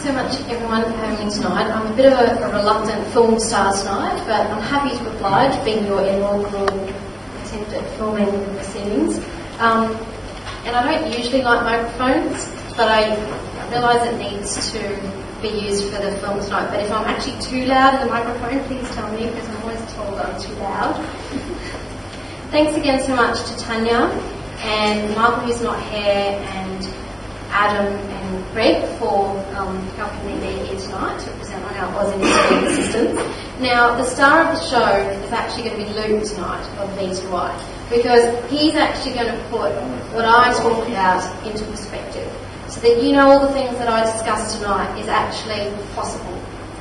so much everyone for having me tonight. I'm a bit of a reluctant film star tonight, but I'm happy to oblige, being your inaugural attempt at filming the proceedings. And I don't usually like microphones, but I realise it needs to be used for the film tonight. But if I'm actually too loud in the microphone, please tell me, because I'm always told I'm too loud. Thanks again so much to Tanya and Michael, who's not here, and Adam and Greg for helping me be here tonight to present on our Aussie Industry Assistance. Now, the star of the show is actually going to be Luke tonight of V2I, because he's actually going to put what I talk about into perspective, so that you know all the things that I discussed tonight is actually possible.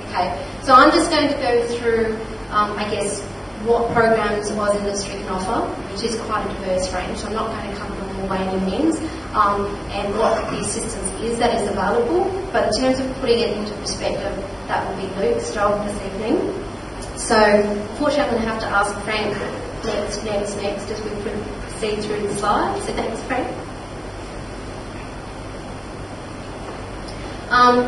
Okay, so I'm just going to go through, I guess, what programs Aussie Industry can offer, which is quite a diverse range, so I'm not going to cover them all by any means, and what the assistance is that is available, but in terms of putting it into perspective, that will be Luke's job this evening. So, unfortunately, I'm going to have to ask Frank next as we proceed through the slides, so thanks, Frank.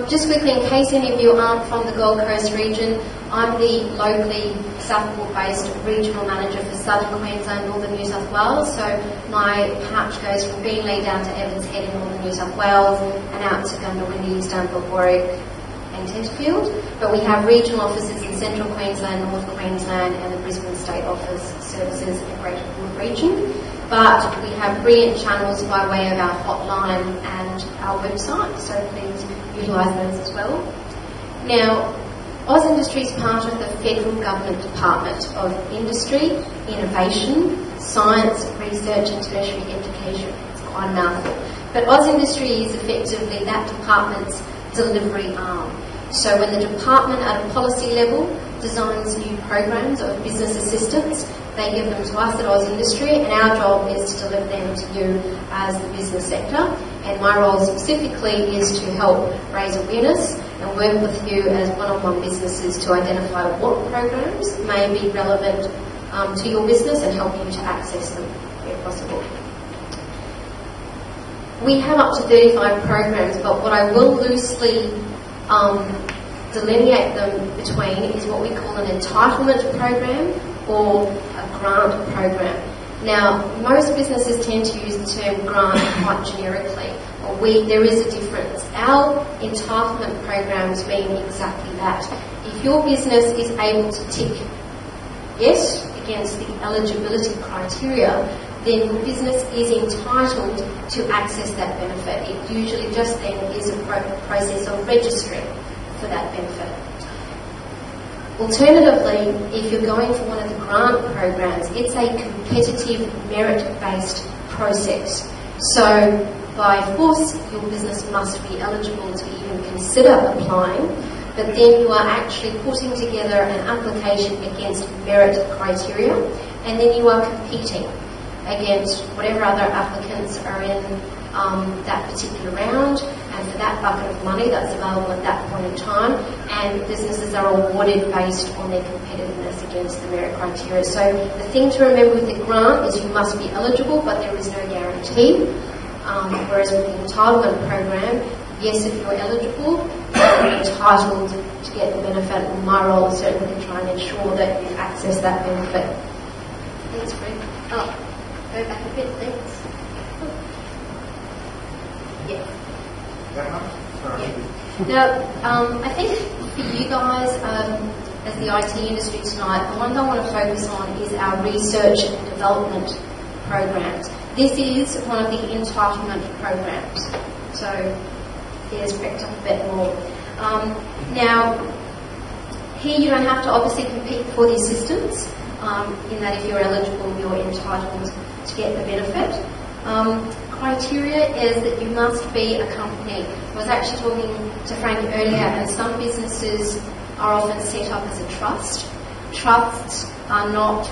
Just quickly, in case any of you aren't from the Gold Coast region, I'm the locally Southport-based regional manager for Southern Queensland, Northern New South Wales. So my patch goes from Brannelly down to Evans Head in Northern New South Wales and out to Gundawindi, Stanford, Warwick and Tenterfield. But we have regional offices in Central Queensland, North Queensland and the Brisbane State Office services in the Greater Port region. But we have brilliant channels by way of our hotline and our website, so please utilise those as well. Now, Oz Industry is part of the Federal Government Department of Industry, Innovation, Science, Research and Tertiary Education. It's quite a mouthful. But Oz Industry is effectively that department's delivery arm. So when the department at a policy level designs new programs of business assistance, they give them to us at Oz Industry, and our job is to deliver them to you as the business sector. And my role specifically is to help raise awareness and work with you as one-on-one businesses to identify what programs may be relevant to your business and help you to access them where possible. We have up to 35 programs, but what I will loosely delineate them between is what we call an entitlement program or a grant program. Now, most businesses tend to use the term grant quite generically. There is a difference. Our entitlement programs mean exactly that. If your business is able to tick yes against the eligibility criteria, then your business is entitled to access that benefit. It usually just then is a process of registering for that benefit. Alternatively, if you're going for one of the grant programs, it's a competitive merit-based process. So by force, your business must be eligible to even consider applying, but then you are actually putting together an application against merit criteria, and then you are competing against whatever other applicants are in that particular round, and for that bucket of money that's available at that point in time, and businesses are awarded based on their competitiveness against the merit criteria. So the thing to remember with the grant is you must be eligible, but there is no guarantee. Whereas with the entitlement program, yes, if you're eligible, you're entitled to get the benefit, and my role is certainly to try and ensure that you access that benefit. Thanks, Greg. Oh, go back a bit, thanks. Yeah. Now, I think for you guys, as the IT industry tonight, the one I want to focus on is our research and development programs. This is one of the entitlement programs, so there's picked up a bit more. Now, here you don't have to obviously compete for the assistance, in that if you're eligible, you're entitled to get the benefit. Criteria is that you must be a company. I was actually talking to Frank earlier, and some businesses are often set up as a trust. Trusts are not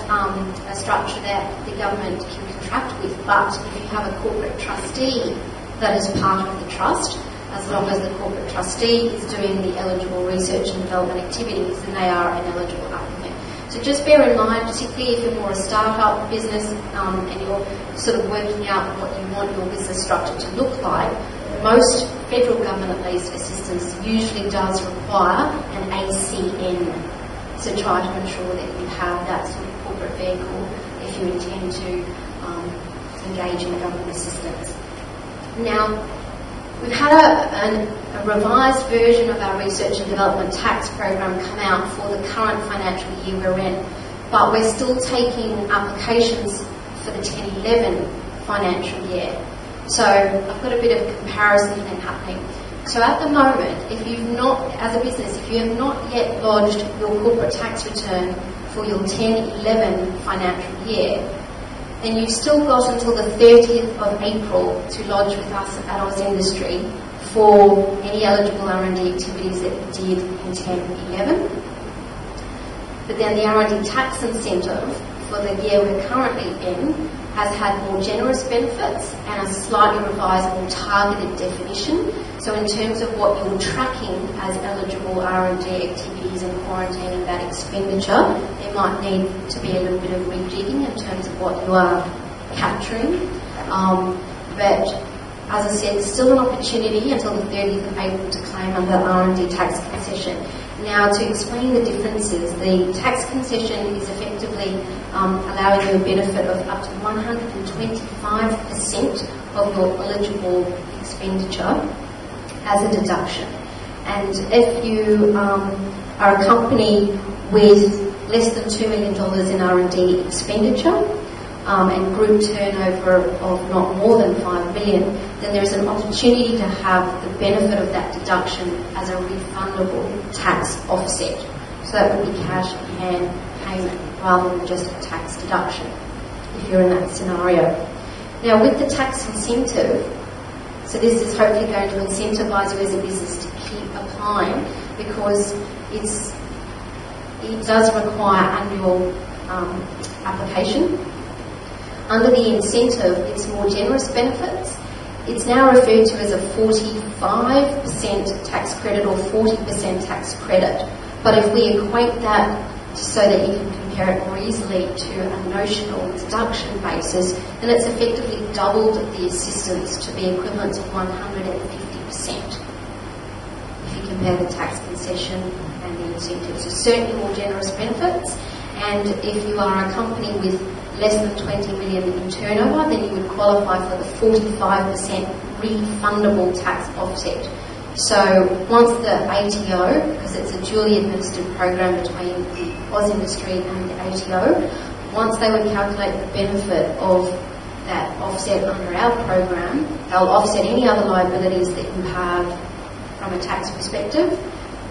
a structure that the government can contract with, but if you have a corporate trustee that is part of the trust, as long as the corporate trustee is doing the eligible research and development activities, then they are an eligible applicant. So just bear in mind, particularly if you're more a start-up business and you're sort of working out what you want your business structure to look like, most federal government at least assistance usually does require an ACN to try to ensure that you have that sort of corporate vehicle if you intend to engage in government assistance. Now, we've had a revised version of our research and development tax program come out for the current financial year we're in, but we're still taking applications for the 10-11 financial year. So I've got a bit of comparison thing happening. So at the moment, if you've not, as a business, if you have not yet lodged your corporate tax return for your 10-11 financial year, then you've still got until the 30th of April to lodge with us at Oz Industry for any eligible R&D activities that you did in 10-11. But then the R&D tax incentive for the year we're currently in has had more generous benefits and a slightly revised, more targeted definition. So in terms of what you're tracking as eligible R&D activities and quarantining that expenditure, there might need to be a little bit of rejigging in terms of what you are capturing. But as I said, there's still an opportunity until the 30th of April to claim under R&D tax concession. Now, to explain the differences, the tax concession is effectively allowing you a benefit of up to 125% of your eligible expenditure as a deduction. And if you are a company with less than $2 million in R&D expenditure and group turnover of not more than $5 million, then there's an opportunity to have the benefit of that deduction as a refundable tax offset. So that would be cash in hand payment rather than just a tax deduction if you're in that scenario. Now with the tax incentive, so this is hopefully going to incentivise you as a business to keep applying, because it does require annual application. Under the incentive, it's more generous benefits. It's now referred to as a 45% tax credit or 40% tax credit. But if we equate that so that you can compare it more easily to a notional deduction basis, then it's effectively doubled the assistance to be equivalent to 150% if you compare the tax concession and the incentives. So certainly more generous benefits, and if you are a company with less than 20 million in turnover, then you would qualify for the 45% refundable tax offset. So once the ATO, because it's a duly administered program between the Oz Industry and the ATO, once they would calculate the benefit of that offset under our program, they'll offset any other liabilities that you have from a tax perspective,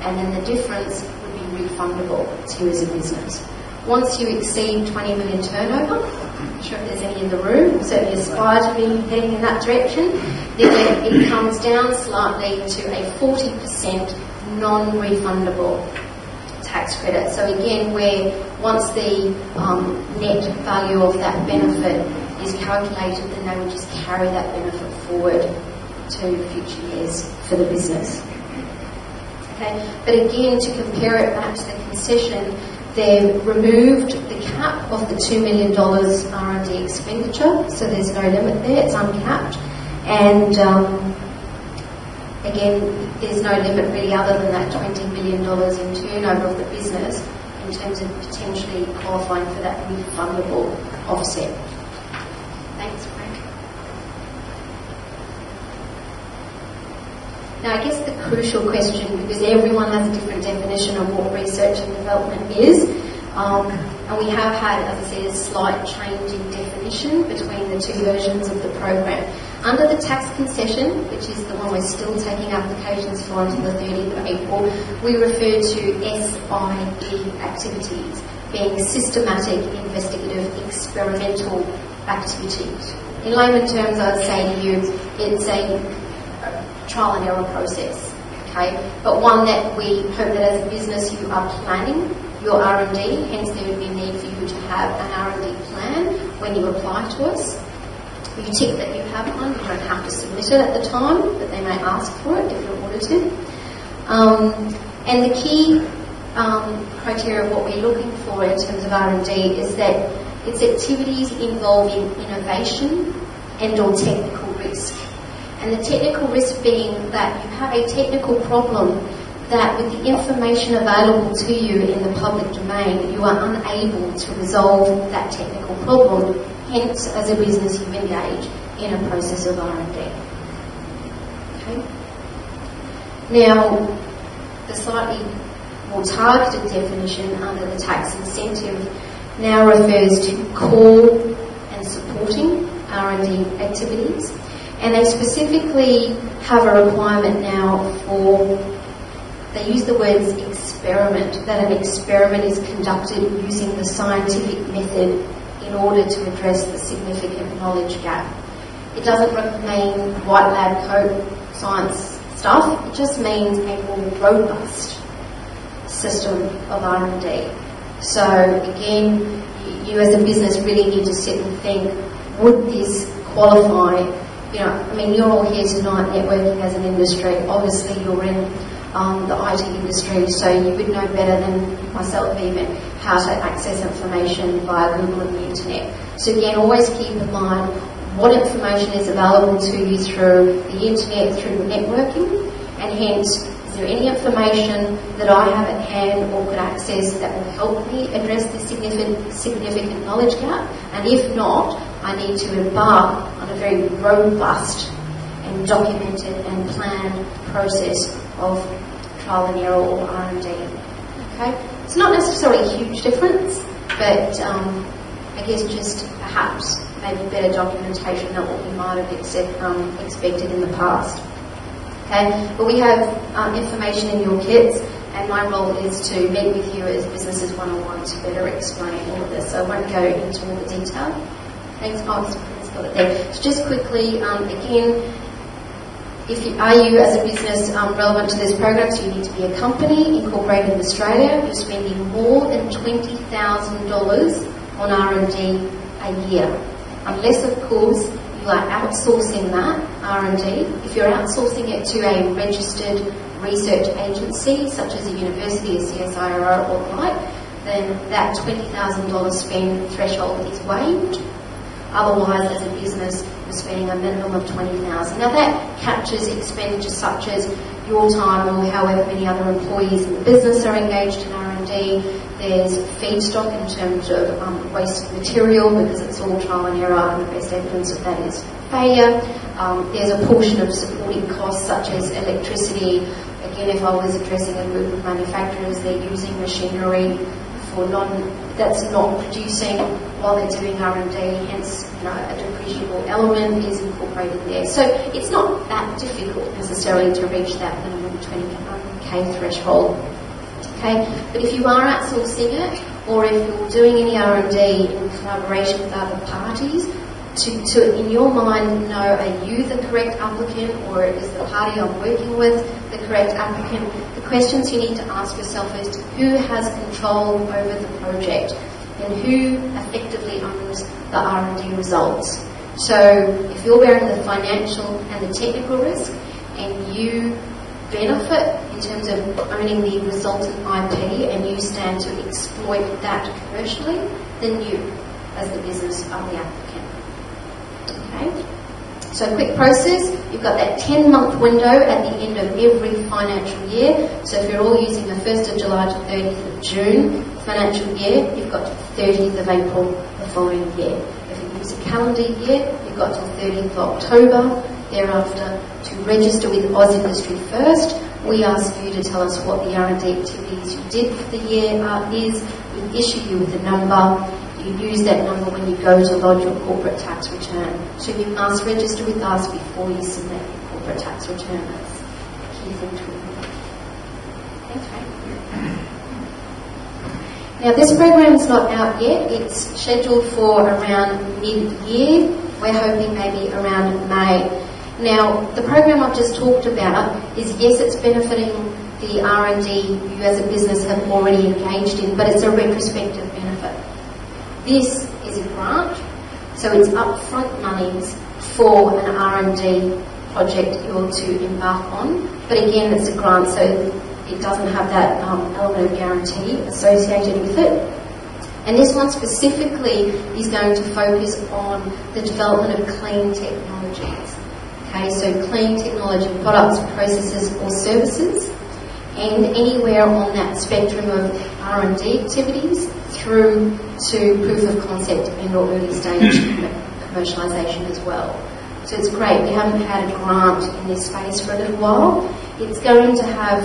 and then the difference would be refundable to you as a business. Once you exceed 20 million turnover, I'm not sure if there's any in the room, certainly aspire to be heading in that direction, then it comes down slightly to a 40% non-refundable tax credit. So again, where once the net value of that benefit is calculated, then they will just carry that benefit forward to future years for the business. Okay, but again, to compare it back to the concession, they've removed the cap of the $2 million R&D expenditure, so there's no limit there, it's uncapped. And again, there's no limit really other than that $20 million in turnover of the business in terms of potentially qualifying for that refundable offset. Thanks, Frank. Now, I guess the crucial question, because everyone has a different definition of what research and development is, and we have had, as I said, a slight change in definition between the two versions of the program. Under the tax concession, which is the one we're still taking applications for until the 30th of April, we refer to SIE activities, being systematic, investigative, experimental activities. In layman terms, I would say to you, it's a trial and error process, okay? But one that we hope that as a business you are planning your R&D, hence there would be a need for you to have an R&D plan when you apply to us. You tick that you have one, you don't have to submit it at the time, but they may ask for it if you're audited. And the key criteria of what we're looking for in terms of R&D is that it's activities involving innovation and or technical risk. And the technical risk being that you have a technical problem that with the information available to you in the public domain, you are unable to resolve that technical problem. Hence, as a business, you engage in a process of R&D. Okay? Now, the slightly more targeted definition under the tax incentive now refers to core and supporting R&D activities, and they specifically have a requirement now for, they use the words experiment, that an experiment is conducted using the scientific method in order to address the significant knowledge gap. It doesn't mean white lab coat science stuff, it just means a more robust system of R&D. So again, you as a business really need to sit and think, would this qualify? You know, I mean, you're all here tonight networking as an industry. Obviously you're in the IT industry, so you would know better than myself even how to access information via Google and the internet. So again, always keep in mind what information is available to you through the internet, through networking, and hence, is there any information that I have at hand or could access that will help me address the significant knowledge gap? And if not, I need to embark on a very robust and documented and planned process of trial and error or R&D. Okay? It's not necessarily a huge difference, but I guess just perhaps maybe better documentation than what we might have expected in the past. Okay? But we have information in your kits, and my role is to meet with you as businesses one-on-one to better explain all of this. So I won't go into all the detail. Thanks, it's got it there. So just quickly, again, are you as a business relevant to this program? So you need to be a company incorporated in Australia. You're spending more than $20,000 on R&D a year, unless of course you are outsourcing that R&D. If you're outsourcing it to a registered research agency such as a university, a CSIRO or the like, then that $20,000 spend threshold is waived. Otherwise, as a business, you're spending a minimum of $20,000. Now that captures expenditure such as your time or however many other employees in the business are engaged in R&D. There's feedstock in terms of waste material, because it's all trial and error, and the best evidence of that is failure. There's a portion of supporting costs such as electricity. Again, if I was addressing a group of manufacturers, they're using machinery that's not producing while they're doing R&D, hence a depreciable element is incorporated there. So it's not that difficult necessarily to reach that minimum 20K threshold. Okay, but if you are outsourcing it, or if you're doing any R&D in collaboration with other parties, to in your mind know, are you the correct applicant, or is the party I'm working with the correct applicant? The questions you need to ask yourself is who has control over the project and who effectively owns the R&D results. So if you're bearing the financial and the technical risk and you benefit in terms of owning the resultant IP and you stand to exploit that commercially, then you as the business are the applicant. Okay? So a quick process, you've got that 10-month window at the end of every financial year. So if you're all using the 1st of July to 30th of June financial year, you've got to 30th of April the following year. If you use a calendar year, you've got to 30th of October thereafter. To register with Oz Industry First, we ask you to tell us what the R&D activities you did for the year is. We issue you with a number. You use that number when you go to lodge your corporate tax return. So you must register with us before you submit your corporate tax return. That's a key thing to remember. Okay. Now this program's not out yet. It's scheduled for around mid-year. We're hoping maybe around May. Now the program I've just talked about is, yes, it's benefiting the R&D you as a business have already engaged in, but it's a retrospective benefit. This is a grant, so it's upfront monies for an R&D project you're to embark on. But again, it's a grant, so it doesn't have that element of guarantee associated with it. And this one specifically is going to focus on the development of clean technologies. Okay, so clean technology products, processes or services, and anywhere on that spectrum of R&D activities through to proof of concept and or early stage commercialisation as well. So it's great. We haven't had a grant in this space for a little while. It's going to have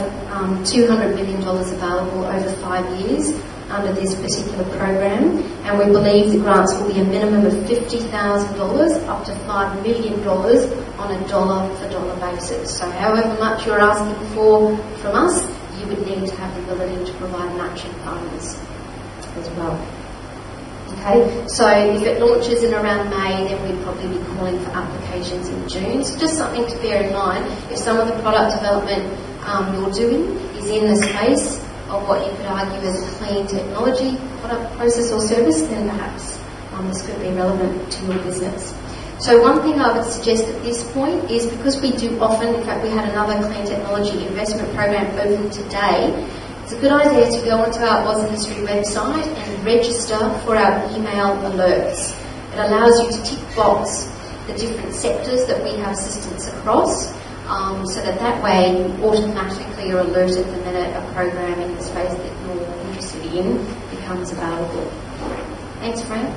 $200 million available over 5 years under this particular program, and we believe the grants will be a minimum of $50,000 up to $5 million on a dollar-for-dollar basis. So however much you're asking for from us, you would need to have the ability to provide matching funds as well. Okay, so if it launches in around May, then we'd probably be calling for applications in June. So just something to bear in mind, if some of the product development you're doing is in the space of what you could argue as a clean technology product, process or service, then perhaps this could be relevant to your business. So one thing I would suggest at this point is, because we do often, in fact we had another clean technology investment program open today, it's a good idea to go onto our Oz Industry website and register for our email alerts. It allows you to tick box the different sectors that we have assistance across, so that way you automatically are alerted the minute a program in the space that you're interested in becomes available. Thanks, Frank.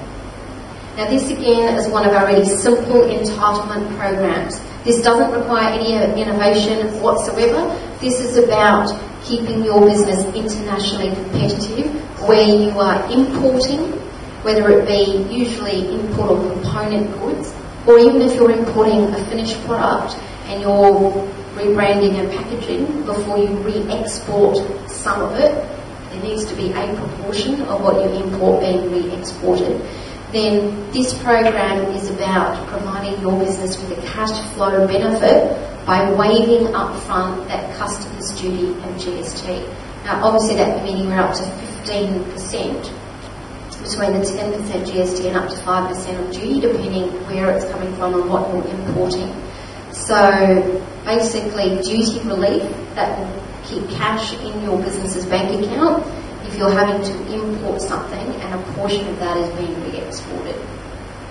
Now this again is one of our really simple entitlement programs. This doesn't require any innovation whatsoever. This is about keeping your business internationally competitive, where you are importing, whether it be usually import or component goods, or even if you're importing a finished product and you're rebranding and packaging before you re-export some of it, there needs to be a proportion of what you import being re-exported. Then this program is about providing your business with a cash flow benefit by waiving upfront that customs duty and GST. Now obviously that can be anywhere up to 15%, between the 10% GST and up to 5% of duty, depending where it's coming from and what you're importing. So basically duty relief that will keep cash in your business's bank account if you're having to import something and a portion of that is being re-exported.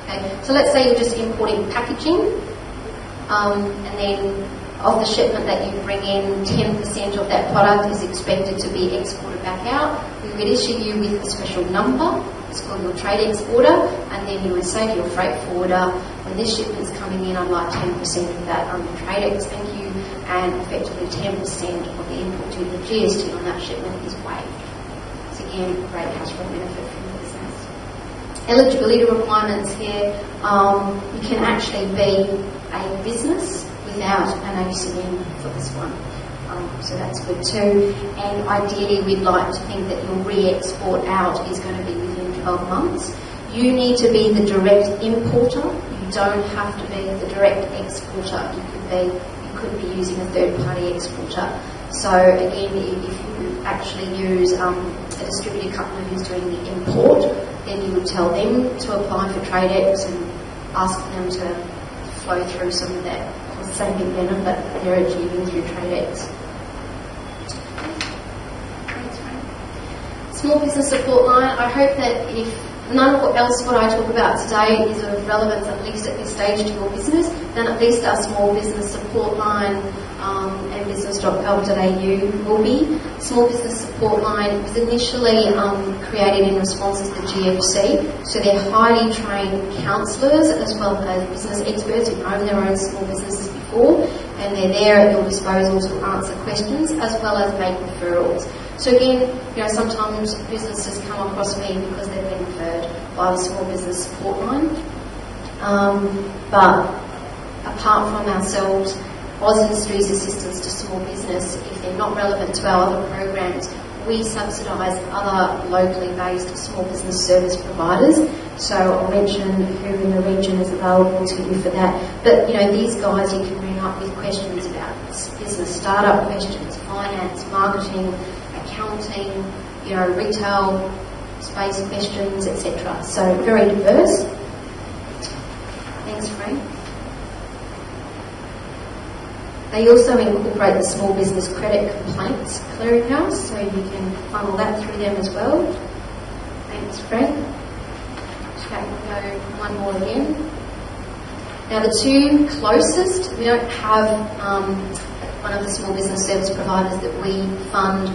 Okay? So let's say you're just importing packaging, and then of the shipment that you bring in, 10% of that product is expected to be exported back out. We would issue you with a special number, it's called your trade exporter, and then you would say to your freight forwarder, when this shipment's coming in, I'd like 10% of that under trade ex, thank you, and effectively 10% of the import duty, the GST on that shipment is waived. So again, great cash flow benefit from the business. Eligibility requirements here, you can actually be a business without an ACM for this one. So that's good too. And ideally we'd like to think that your re-export out is going to be within 12 months. You need to be the direct importer. You don't have to be the direct exporter. You could be using a third-party exporter. So again, if you actually use a distributor company who's doing the import, then you would tell them to apply for TradeX and ask them to flow through some of that saving benefit that they're achieving through TradeX. Small business support line. I hope that if none of what I talk about today is of relevance, at least at this stage, to your business, then at least our small business support line and business.gov.au will be. Small business support line was initially created in response to the GFC, so they're highly trained counsellors as well as business experts who own their own small businesses before, and they're there at your disposal to answer questions as well as make referrals. So again, sometimes businesses come across me because they've been referred by the small business support line. But apart from ourselves, Oz Industries assistance to small business, if they're not relevant to our other programs, we subsidise other locally based small business service providers. So I'll mention who in the region is available to you for that. But these guys you can ring up with questions about business startup questions, finance, marketing, accounting, retail space questions, etc. So very diverse. Thanks, Frank. They also incorporate the small business credit complaints clearinghouse, so you can funnel that through them as well. Thanks, Frank. Okay, we'll go one more again. Now the two closest, we don't have one of the small business service providers that we fund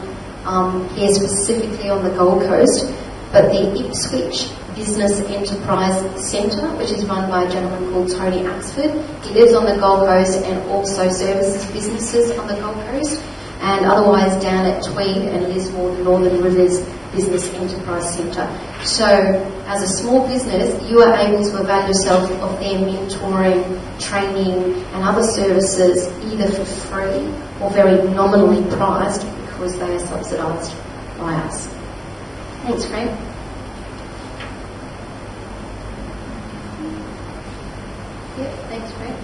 here specifically on the Gold Coast, but the Ipswich Business Enterprise Centre, which is run by a gentleman called Tony Axford. He lives on the Gold Coast and also services businesses on the Gold Coast, and otherwise down at Tweed and Lismore, the Northern Rivers Business Enterprise Centre. So as a small business, you are able to avail yourself of their mentoring, training and other services either for free or very nominally priced because they are subsidised by us. Thanks, Frank. Yep, thanks, Frank.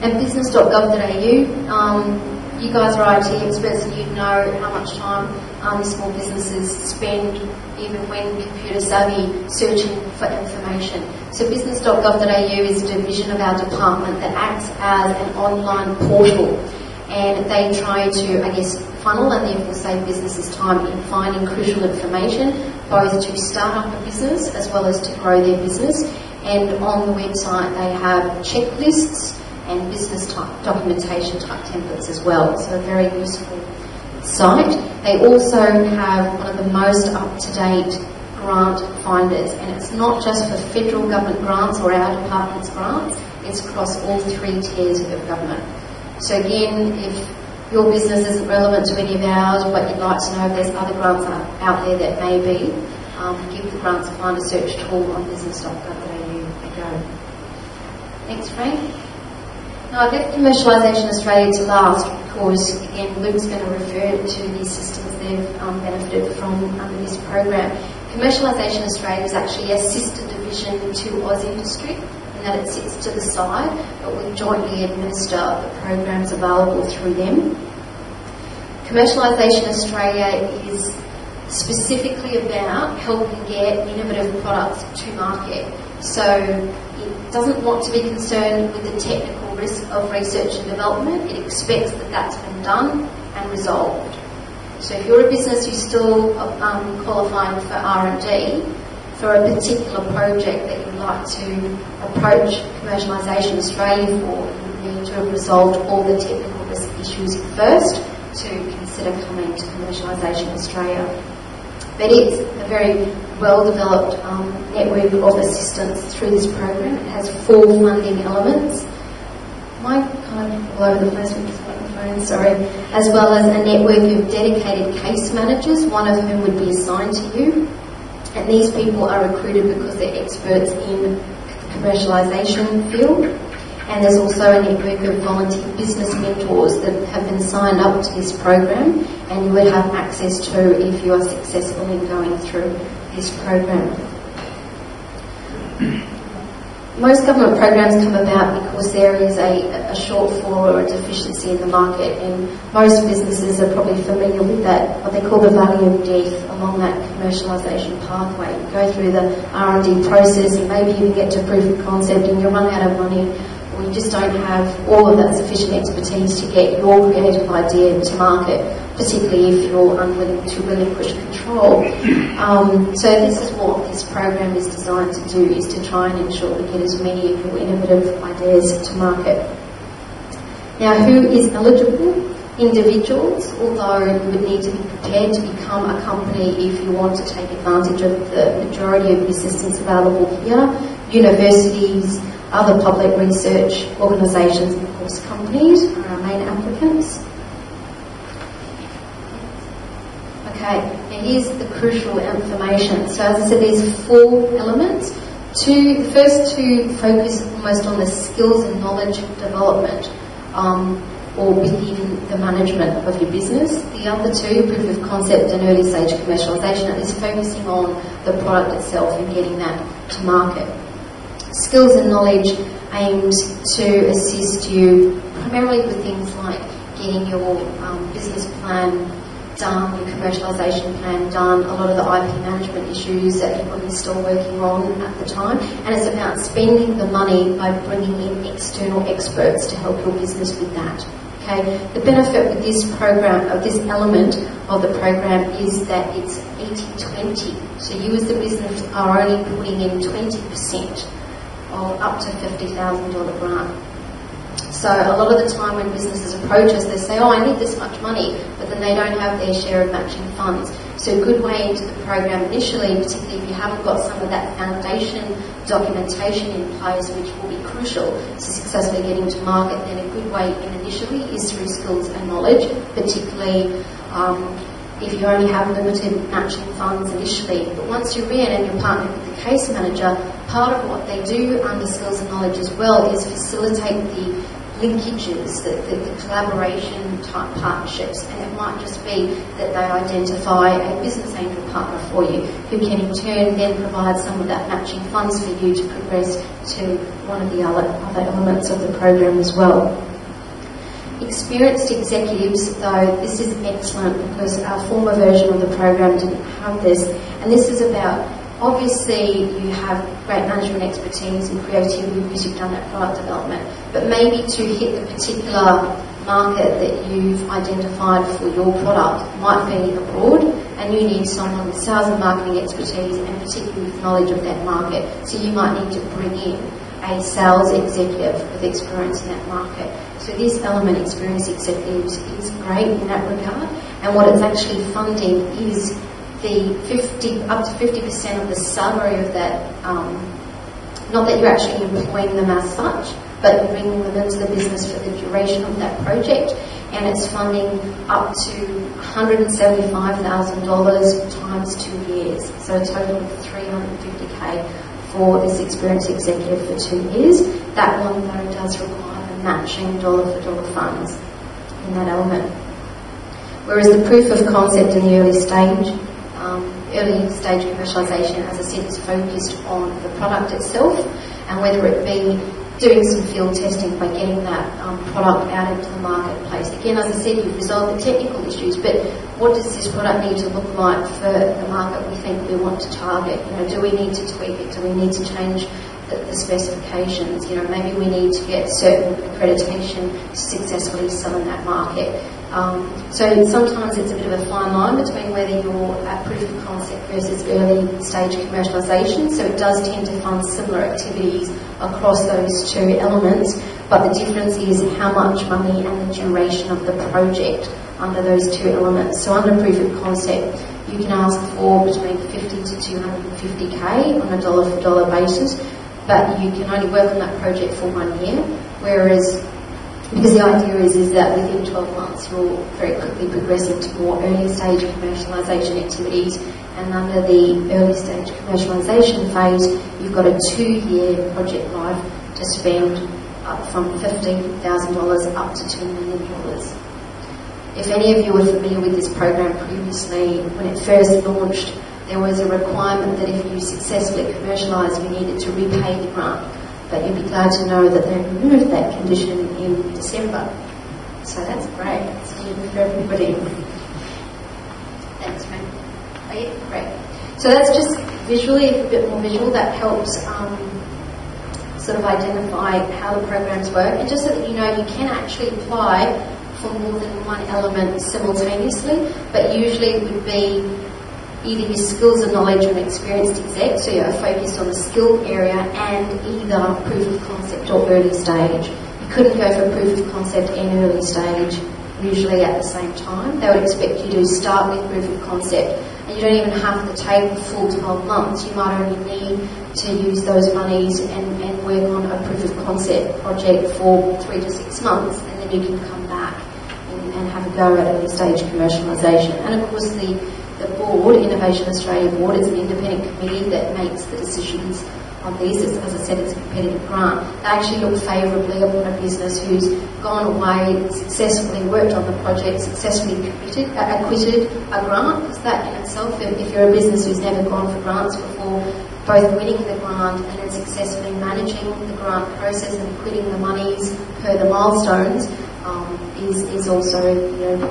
And business.gov.au, you guys are IT experts and you know how much time small businesses spend, even when computer savvy, searching for information. So business.gov.au is a division of our department that acts as an online portal, and they try to, I guess, funnel and therefore save businesses time in finding crucial information, both to start up a business as well as to grow their business. And on the website they have checklists and business type documentation type templates as well, so a very useful site. They also have one of the most up-to-date grant finders, and it's not just for federal government grants or our department's grants, it's across all three tiers of government. So again, if your business isn't relevant to any of ours, but you'd like to know if there's other grants out there that may be, give the Grants Finder search tool on business.gov.au a go. Thanks, Frank. Now, I've left Commercialisation Australia to last because, again, Luke's going to refer to the assistance they've benefited from under this program. Commercialisation Australia is actually a sister division to Oz Industry, in that it sits to the side, but we jointly administer the programs available through them. Commercialisation Australia is specifically about helping get innovative products to market. So it doesn't want to be concerned with the technical risk of research and development. It expects that that's been done and resolved. So if you're a business who's still qualifying for R&D for a particular project that you'd like to approach Commercialisation Australia for, you need to have resolved all the technical risk issues first to consider coming to Commercialisation Australia. But it's a very well-developed network of assistance through this program. It has 4 funding elements. Am I kind of all over the place with this microphone? Sorry. As well as a network of dedicated case managers, one of whom would be assigned to you. And these people are recruited because they're experts in the commercialisation field. And there's also a network of volunteer business mentors that have been signed up to this program, and you would have access to if you are successful in going through this program. Most government programs come about because there is a shortfall or a deficiency in the market, and most businesses are probably familiar with that, what they call the valley of death along that commercialisation pathway. You go through the R&D process and maybe even get to proof of concept and you run out of money, or you just don't have all of that sufficient expertise to get your creative idea to market, particularly if you're unwilling to relinquish control. So this is what this program is designed to do, is to try and ensure we get as many of your innovative ideas to market. Now, who is eligible? Individuals, although you would need to be prepared to become a company if you want to take advantage of the majority of the assistance available here. Universities, other public research organisations, and of course companies are our main applicants. Okay, now here's the crucial information. So as I said, there's 4 elements. The first 2 focus almost on the skills and knowledge development, or within the management of your business. The other 2, proof of concept and early stage commercialisation, is focusing on the product itself and getting that to market. Skills and knowledge aims to assist you primarily with things like getting your business plan done, your commercialisation plan done, a lot of the IP management issues that you're probably still working on at the time, and it's about spending the money by bringing in external experts to help your business with that. Okay, the benefit with this program, of this element of the program, is that it's 80-20. So you as the business are only putting in 20% of up to $50,000 grant. So a lot of the time when businesses approach us, they say, oh, I need this much money, but then they don't have their share of matching funds. So a good way into the program initially, particularly if you haven't got some of that foundation documentation in place, which will be crucial to successfully getting to market, then a good way in initially is through skills and knowledge, particularly if you only have limited matching funds initially. But once you're in and you're partnered with the case manager, part of what they do under skills and knowledge as well is facilitate the linkages, the collaboration type partnerships, and it might just be that they identify a business angel partner for you who can in turn then provide some of that matching funds for you to progress to one of the other elements of the program as well. Experienced executives, though, this is excellent because our former version of the program didn't have this, and this is about, obviously you have great management expertise and creativity because you've done that product development, but maybe to hit the particular market that you've identified for your product might be abroad, and you need someone with sales and marketing expertise and particularly with knowledge of that market. So you might need to bring in a sales executive with experience in that market. So this element, experienced executives, is great in that regard, and what it's actually funding is up to 50% of the salary of that, not that you're actually employing them as such, but bringing them into the business for the duration of that project, and it's funding up to $175,000 times 2 years, so a total of $350K for this experienced executive for 2 years. That one though does require the matching dollar for dollar funds in that element. Whereas the proof of concept in the early stage commercialisation, as I said, is focused on the product itself, and whether it be doing some field testing by getting that product out into the marketplace. Again, as I said, you've resolved the technical issues, but what does this product need to look like for the market we think we want to target? You know, do we need to tweak it? Do we need to change the specifications? You know, maybe we need to get certain accreditation to successfully sell in that market. So sometimes it's a bit of a fine line between whether you're at proof of concept versus early stage commercialisation, so it does tend to fund similar activities across those two elements, but the difference is how much money and the duration of the project under those two elements. So under proof of concept, you can ask for between 50 to 250K on a dollar for dollar basis, but you can only work on that project for 1 year, whereas because the idea is that within 12 months you'll very quickly progress into more early stage commercialisation activities, and under the early stage commercialisation phase you've got a 2-year project life to spend up from $50,000 up to $2 million. If any of you are familiar with this program previously, when it first launched there was a requirement that if you successfully commercialised you needed to repay the grant. But you'd be glad to know that they removed that condition in December. So that's great. It's good for everybody. Thanks, Frank. Oh, yeah, great. So that's just visually, a bit more visual, that helps sort of identify how the programs work. And just so that you know, you can actually apply for more than one element simultaneously, but usually it would be either your skills and knowledge and experienced exec, so you're focused on the skill area, and either proof of concept or early stage. You couldn't go for proof of concept and early stage usually at the same time. They would expect you to start with proof of concept, and you don't even have to take the full 12 months. You might only need to use those monies and work on a proof of concept project for 3 to 6 months, and then you can come back and have a go at early stage commercialisation. And of course the board, Innovation Australia Board, is an independent committee that makes the decisions on these. As I said, it's a competitive grant. They actually look favourably upon a business who's gone away, successfully worked on the project, successfully acquitted a grant, because that in itself, if you're a business who's never gone for grants before, both winning the grant and then successfully managing the grant process and acquitting the monies per the milestones is also, you know,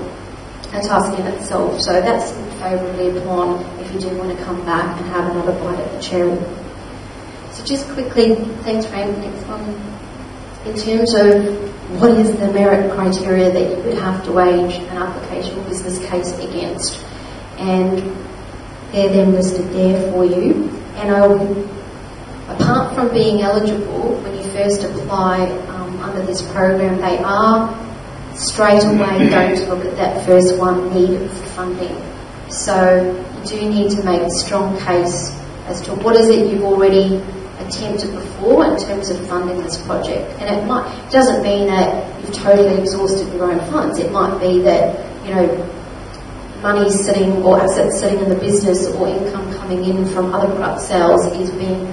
a task in itself. So that's favourably upon if you do want to come back and have another bite at the cherry. So just quickly, thanks Frank, next one. In terms of what is the merit criteria that you would have to wage an application or business case against, and they're then listed there for you. And apart apart from being eligible, when you first apply under this program, they are straight away going to look at that first one, need for funding. So you do need to make a strong case as to what is it you've already attempted before in terms of funding this project. And it doesn't mean that you've totally exhausted your own funds. It might be that, money sitting or assets sitting in the business or income coming in from other product sales is being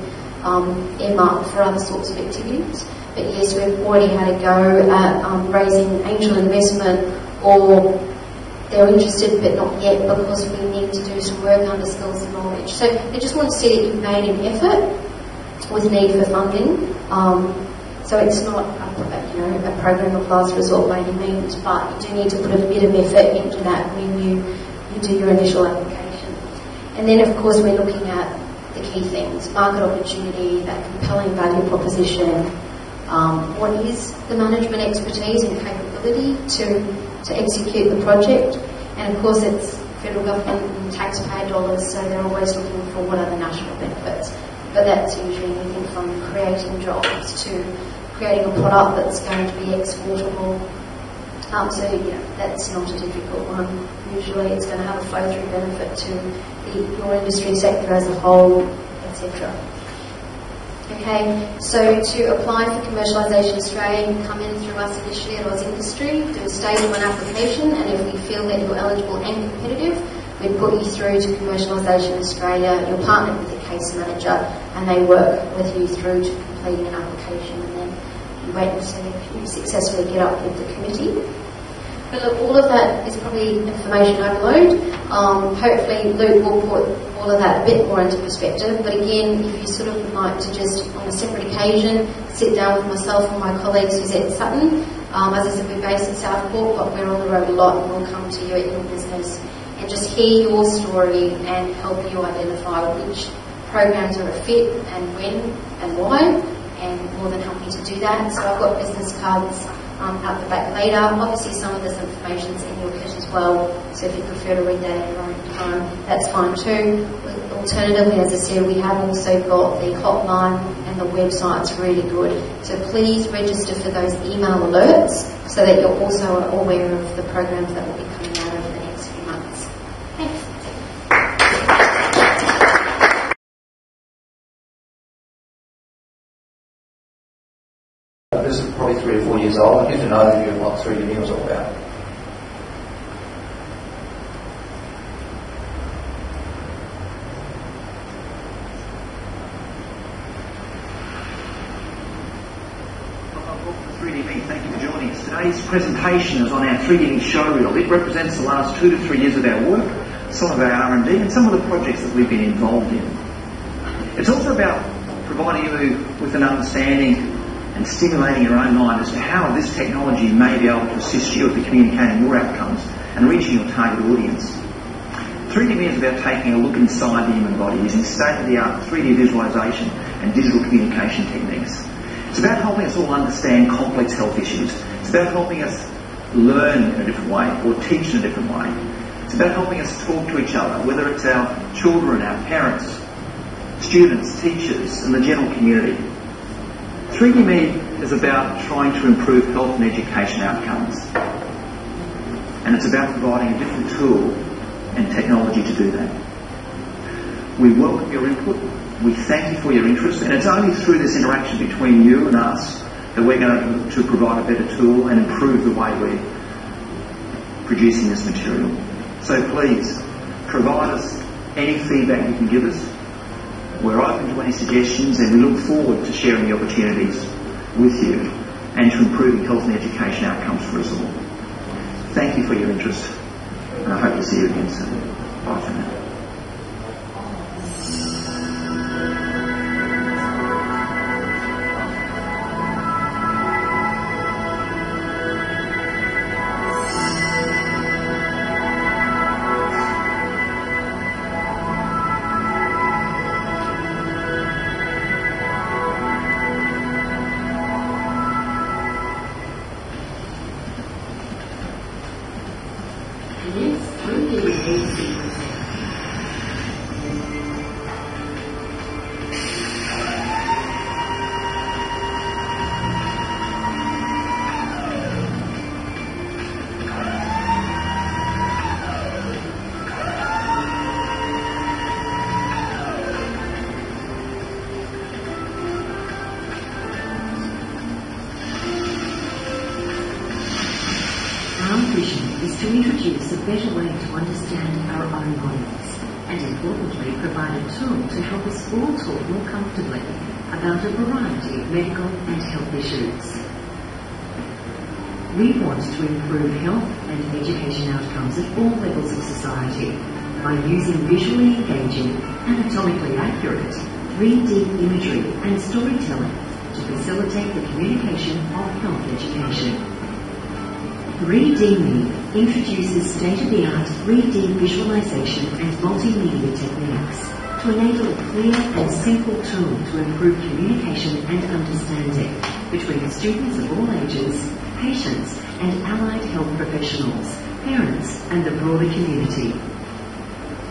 earmarked for other sorts of activities. But yes, we've already had a go at raising angel investment, or they're interested but not yet because we need to do some work under skills and knowledge. So I just want to see that you've made an effort with need for funding. So it's not a program of last resort by any means, but you do need to put a bit of effort into that when you do your initial application. And then of course we're looking at the key things: market opportunity, that compelling value proposition, what is the management expertise and capability to execute the project, and of course it's federal government and taxpayer dollars, so they're always looking for what are the national benefits. But that's usually anything from creating jobs to creating a product that's going to be exportable. So that's not a difficult one. Usually it's going to have a flow-through benefit to your industry sector as a whole, etc. Okay, so to apply for Commercialisation Australia, you come in through us initially at Oz Industry, do a stage 1 application, and if we feel that you're eligible and competitive, we'd put you through to Commercialisation Australia. You're partnered with a case manager, and they work with you through to completing an application, and then you wait and see if you successfully get up with the committee. But look, all of that is probably information overload. Hopefully Luke will put all of that a bit more into perspective. But again, if you sort of would like to just, on a separate occasion, sit down with myself and my colleagues who's at Sutton. As I said, we're based in Southport, but we're on the road a lot, and we'll come to you at your business and just hear your story and help you identify which programs are a fit and when and why, and more than happy to do that. So I've got business cards out the back later. Obviously some of this information's in your kit as well, so if you prefer to read that at your own time, that's fine too. Alternatively, as I said, we have also got the hotline, and the website's really good. So please register for those email alerts so that you're also aware of the programs that will be coming out over the next few months. Thanks. This is probably 3 or 4 years old. I'll give you an overview of what 3D was all about. Welcome to 3D. Thank you for joining us. Today's presentation is on our 3D showreel. It represents the last 2 to 3 years of our work, some of our R&D, and some of the projects that we've been involved in. It's also about providing you with an understanding and stimulating your own mind as to how this technology may be able to assist you in communicating your outcomes and reaching your target audience. 3D is about taking a look inside the human body using state-of-the-art 3D visualization and digital communication techniques. It's about helping us all understand complex health issues. It's about helping us learn in a different way or teach in a different way. It's about helping us talk to each other, whether it's our children, our parents, students, teachers, and the general community. 3D is about trying to improve health and education outcomes, and it's about providing a different tool and technology to do that. We welcome your input, we thank you for your interest, and it's only through this interaction between you and us that we're going to provide a better tool and improve the way we're producing this material. So please, provide us any feedback you can give us. We're open to any suggestions, and we look forward to sharing the opportunities with you and to improving health and education outcomes for us all. Thank you for your interest, and I hope to see you again soon. Bye for now. introduce a better way to understand our own bodies, and importantly provide a tool to help us all talk more comfortably about a variety of medical and health issues. We want to improve health and education outcomes at all levels of society by using visually engaging, anatomically accurate, 3D imagery and storytelling to facilitate the communication of health education. 3DMe introduces state-of-the-art 3D visualization and multimedia techniques to enable a clear and simple tool to improve communication and understanding between students of all ages, patients and allied health professionals, parents and the broader community.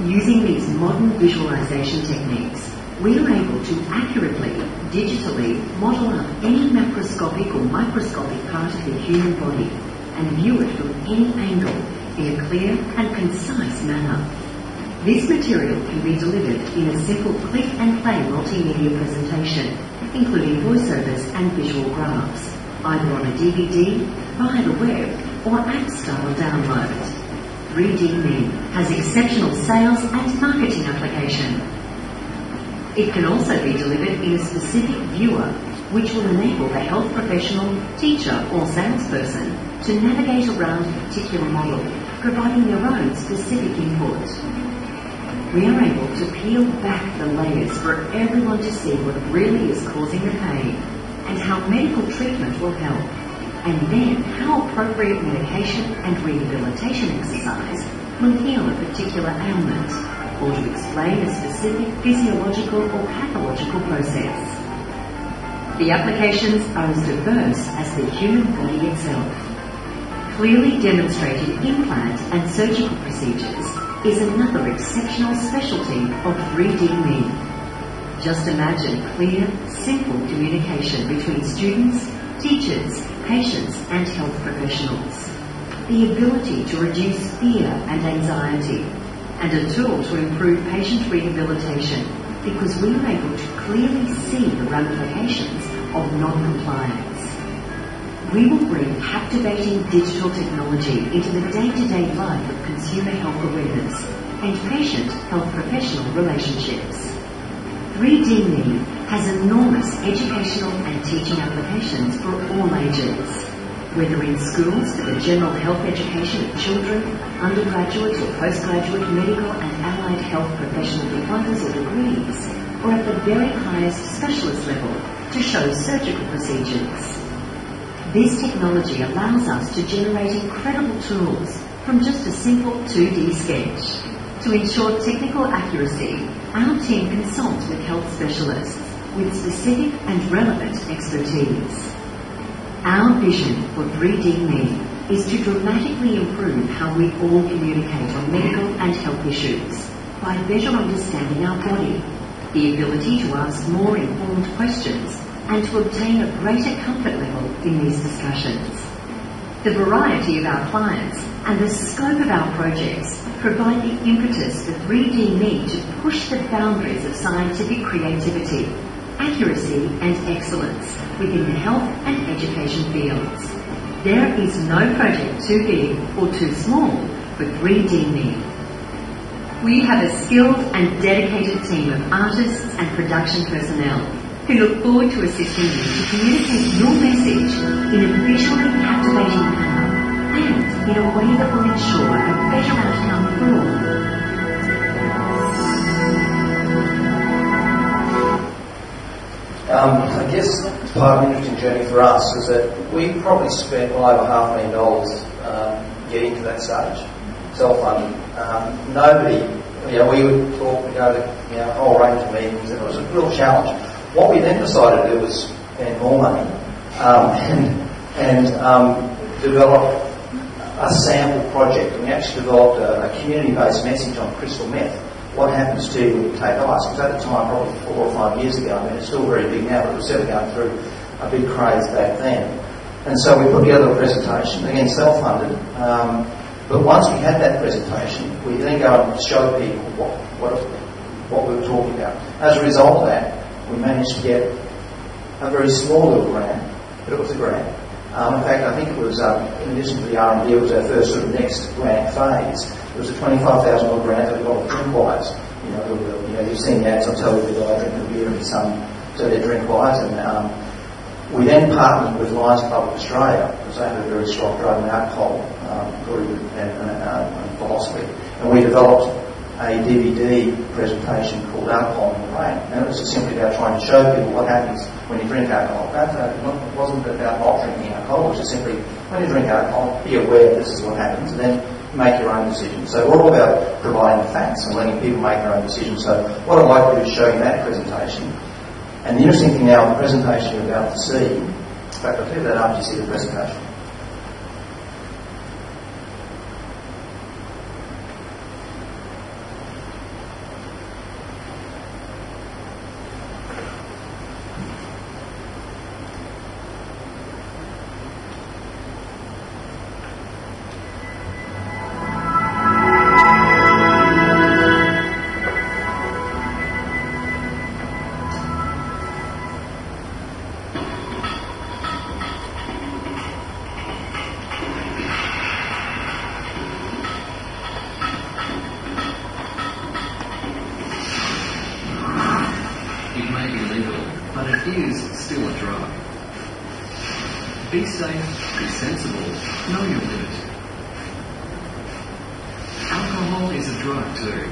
Using these modern visualization techniques, we are able to accurately, digitally model up any macroscopic or microscopic part of the human body and view it from any angle in a clear and concise manner. This material can be delivered in a simple click-and-play multimedia presentation, including voiceovers and visual graphs, either on a DVD, via the web, or app-style download. 3DMe has exceptional sales and marketing application. It can also be delivered in a specific viewer, which will enable the health professional, teacher or salesperson to navigate around a particular model, providing their own specific input. We are able to peel back the layers for everyone to see what really is causing the pain and how medical treatment will help, and then how appropriate medication and rehabilitation exercise will heal a particular ailment, or to explain a specific physiological or pathological process. The applications are as diverse as the human body itself. Clearly demonstrated implant and surgical procedures is another exceptional specialty of 3DMe. Just imagine clear, simple communication between students, teachers, patients and health professionals. The ability to reduce fear and anxiety, and a tool to improve patient rehabilitation because we are able to clearly see the ramifications of non-compliance. We will bring captivating digital technology into the day-to-day life of consumer health awareness and patient health professional relationships. 3DMe has enormous educational and teaching applications for all ages, whether in schools for the general health education of children, undergraduate or postgraduate medical and allied health professional diplomas or degrees, or at the very highest specialist level to show surgical procedures. This technology allows us to generate incredible tools from just a simple 2D sketch. To ensure technical accuracy, our team consults with health specialists with specific and relevant expertise. Our vision for 3DMe is to dramatically improve how we all communicate on medical and health issues by better understanding our body, the ability to ask more informed questions, and to obtain a greater comfort level in these discussions. The variety of our clients and the scope of our projects provide the impetus for 3DMe to push the boundaries of scientific creativity, accuracy and excellence within the health and education fields. There is no project too big or too small for 3DMe. We have a skilled and dedicated team of artists and production personnel who look forward to assisting you to communicate your message in a visually captivating manner and in a way that will ensure a better outcome for all. I guess part of an interesting journey for us is that we probably spent well over $500,000 getting to that stage, self-funded. Nobody, we would talk, we go to a whole range of meetings, and it was a real challenge. What we then decided to do was spend more money and develop a sample project. We actually developed a community-based message on crystal meth. What happens to you when you take ice? Because at the time, probably 4 or 5 years ago, it's still very big now, but it was certainly going through a big craze back then. And so we put together a presentation, again self-funded, but once we had that presentation, we then go and show people what we were talking about. As a result of that, we managed to get a very small little grant, but it was a grant, In fact, I think it was, in addition to the R&D, it was our first sort of next grant phase. It was a $25,000 grant that we got with Drinkwise. You've seen the ads on television, I drink a beer and some, so they drink wise. And we then partnered with Lions Club of Australia, because they have a very strong drug and alcohol group and philosophy. And we developed a DVD presentation called Alcohol in the Brain. And it was just simply about trying to show people what happens when you drink alcohol. It wasn't about not drinking alcohol, it was just simply when you drink alcohol, be aware this is what happens, and then make your own decisions. So we're all about providing the facts and letting people make their own decisions. So what I'd like to do is show you that presentation. And the interesting thing now, the presentation you're about to see, in fact I'll do that after you see the presentation. Be safe, be sensible, know your limit. Alcohol is a drug too.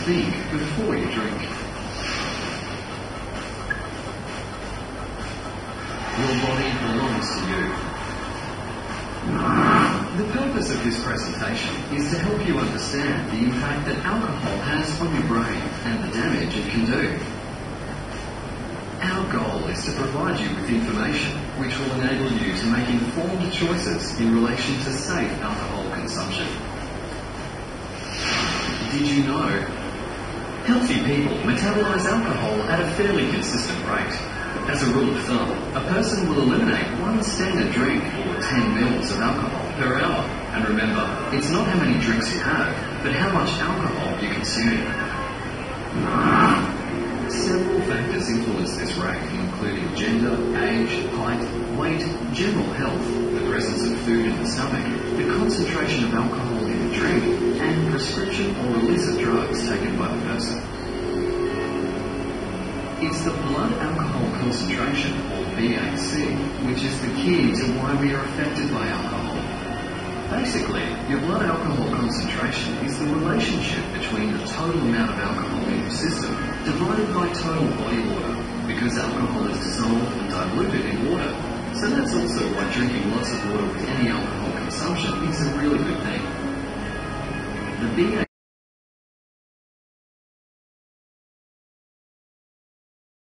Think before you drink. Your body belongs to you. The purpose of this presentation is to help you understand the impact that alcohol has on your brain and the damage it can do. Our goal is to provide you with information which will enable you to make informed choices in relation to safe alcohol consumption. Did you know? Healthy people metabolize alcohol at a fairly consistent rate. As a rule of thumb, a person will eliminate 1 standard drink or 10 mils of alcohol per hour. And remember, it's not how many drinks you have, but how much alcohol you consume. Several factors influence this rate, including gender, age, height, weight, general health, the presence of food in the stomach, the concentration of alcohol in the drink, and prescription or illicit drugs taken by the person. It's the blood alcohol concentration, or BAC, which is the key to why we are affected by alcohol. Basically, your blood alcohol concentration is the relationship between the total amount of alcohol in your system divided by total body water, because alcohol is dissolved and diluted in water. So that's also why drinking lots of water with any alcohol consumption is a really good thing. The BAC